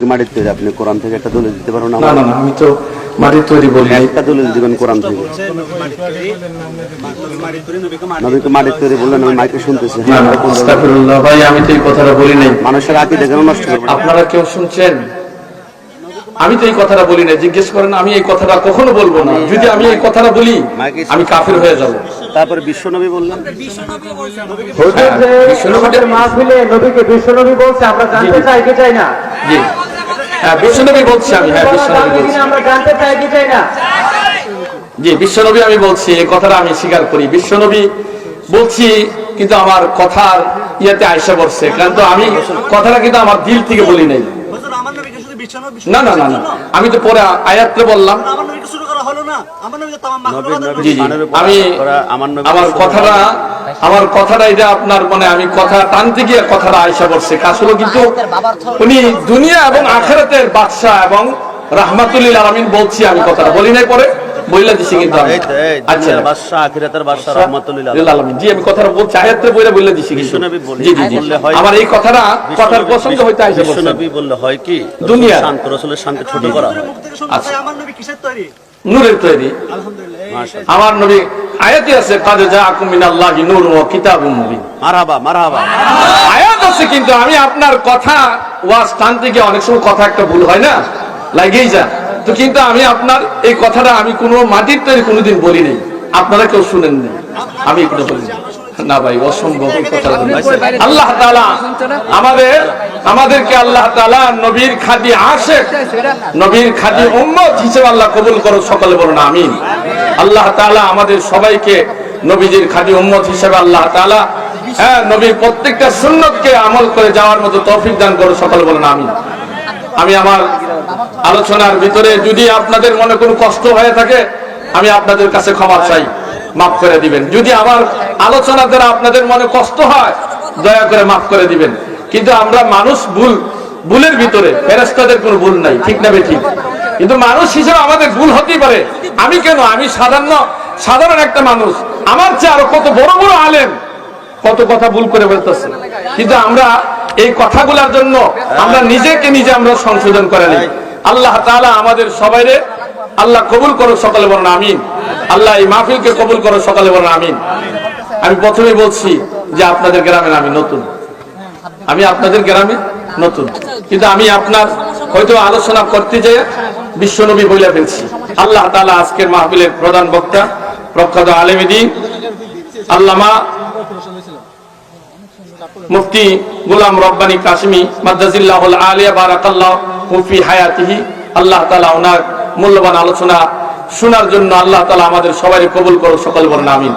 মাটির তৈরি আপনি কোরআন থেকে একটা দলিল দিতে পারবেন? না না না, আমি তো মাটির তৈরি বলি না। একটা দলিল দিবেন কোরআন থেকে। নবীকে মাটির তৈরি বললেন, আমি মাইকে শুনতেছি। আস্তাগফিরুল্লাহ ভাই, আমি তো এই কথাটা বলি নাই। মানুষের আকীদা কেন নষ্ট করবেন? আপনারা কেউ শুনছেন? আমি তো এই কথাটা বলি না। জিজ্ঞেস করেন, আমি এই কথাটা কখনো বলবো না। যদি আমি এই কথাটা বলি আমি কাফির হয়ে যাব। তারপরে বিশ্বনবী বললেন, বিশ্বনবীর মাহফিলে নবীকে বিশ্বনবী বলছে, আমরা জানতে চাই কি চাই না? জি হ্যাঁ, বিশ্বনবী বলছি আমি। হ্যাঁ, বিশ্বনবী বলছি, আমরা জানতে চাই কি চাই না? জি, বিশ্বনবী আমি বলছি, এই কথাটা আমি স্বীকার করি। বিশ্বনবী বলছি, কিন্তু আমার কথার ইয়াতে আয়সা পড়ছে, কারণ তো আমি কথাটা কিন্তু আমার দিল থেকে বলি নাই। না না না না, আমি তো পরে আয়াতে বললাম। জি জি, আমি আমার কথাটা এটা আপনার মানে আমি কথা টানতে গিয়ে কথাটা আয়সা পড়ছে। আসলে কিন্তু উনি দুনিয়া এবং আখিরাতের বাদশা এবং রাহমাতুল আলামিন বলছি, আমি কথাটা বলি নাই, পরে বইলা দিছি। কিন্তু আচ্ছা, বাদশা আখিরাতের বাদশা রাহমাতুল আলামিন, জি আমি কথাটা বলছি, আয়াতে বইলা বইলা দিছি। বিশ্বনবী বললে জি জি, আমার এই কথাটা কথার প্রসঙ্গ হইতে আইসা পড়ছে। বিশ্বনবী বললে হয় কি, দুনিয়া শান্ত রাসূলের শানকে ছোট করা হয়। আচ্ছা, আমার নবী কিসের তৈরি? নূরের তৈরি। আলহামদুলিল্লাহ, আমার নবী আয়াতে আছে, কাদ জাআকুম মিনাল্লাহি নূরুন ওয়া কিতাবুম মুবিন। মারহাবা মারহাবা, আয়াত আছে। কিন্তু আমি আপনার কথা ওয়াজ টানতে গিয়ে অনেক সময় কথা একটা ভুল হয় না, লাগেই যায় তো। কিন্তু আমি আপনার এই কথাটা আমি কোনো মাটির তৈরি কোনোদিন বলি নাই, আপনারা কেউ শুনেন না, আমি একটু বলি না ভাই, অসম্ভব কথা। আল্লাহ তাআলা আমাদেরকে আল্লাহ তাআলা নবীর খাঁটি আশিক, নবীর খাঁটি উম্মত হিসেবে আল্লাহ কবুল করো, সকলে বলুন আমিন। আল্লাহ তাআলা আমাদের সবাইকে নবীজির খাঁটি উম্মত হিসেবে আল্লাহ তাআলা নবীর প্রত্যেকটা সুন্নতকে আমল করে যাওয়ার মতো তৌফিক দান করো, সকলে বলুন আমিন। আমি আমার আলোচনার ভিতরে যদি আপনাদের মনে কোনো কষ্ট হয়ে থাকে, আমি আপনাদের কাছে ক্ষমা চাই, মাফ করে দিবেন। যদি আমার আলোচনা দ্বারা আপনাদের মনে কষ্ট হয়, দয়া করে মাফ করে দিবেন। কিন্তু আমরা মানুষ, ভুলের ভিতরে ফেরেশতাদের কোনো ভুল নাই, ঠিক না ঠিক? কিন্তু মানুষ হিসেবে আমাদের ভুল হতেই পারে। আমি কেন, আমি সাধারণ একটা মানুষ, আমার চেয়ে আরো কত বড় বড় আলেম কত কথা ভুল করে বলতেছে। কিন্তু আমরা এই কথাগুলোর জন্য আমরা নিজেকে নিজে আমরা সংশোধন করে নিই। আল্লাহ তাআলা আমাদের সবাইরে আল্লাহ কবুল করো, সকলে বলেন আমিন। আল্লাহ এই মাহফিলকে কবুল করো, সকলে বলেন আমিন। আমি প্রথমেই বলছি যে আপনাদের গ্রামে আমি নতুন, আমি আপনাদের গ্রামে নতুন, কিন্তু আমি আপনার হয়তো আলোচনা করতে যেয়ে বিশ্বনবী বইলা ফেলছি। আল্লাহ তাআলা আজকের মাহফিলের প্রধান বক্তা, প্রখ্যাত আলেম দ্বীন আল্লামা মুফতি গোলাম রব্বানী কাশিমি মাদ্দাজিল্লাহুল আলিয়া বারাকাল্লাহু ফি হায়াতিহি, আল্লাহ তাআলা ওনার মূল্যবান আলোচনা শোনার জন্য আল্লাহ তাআলা আমাদের সবাইকে কবুল করো, সকলে বলেন আমিন।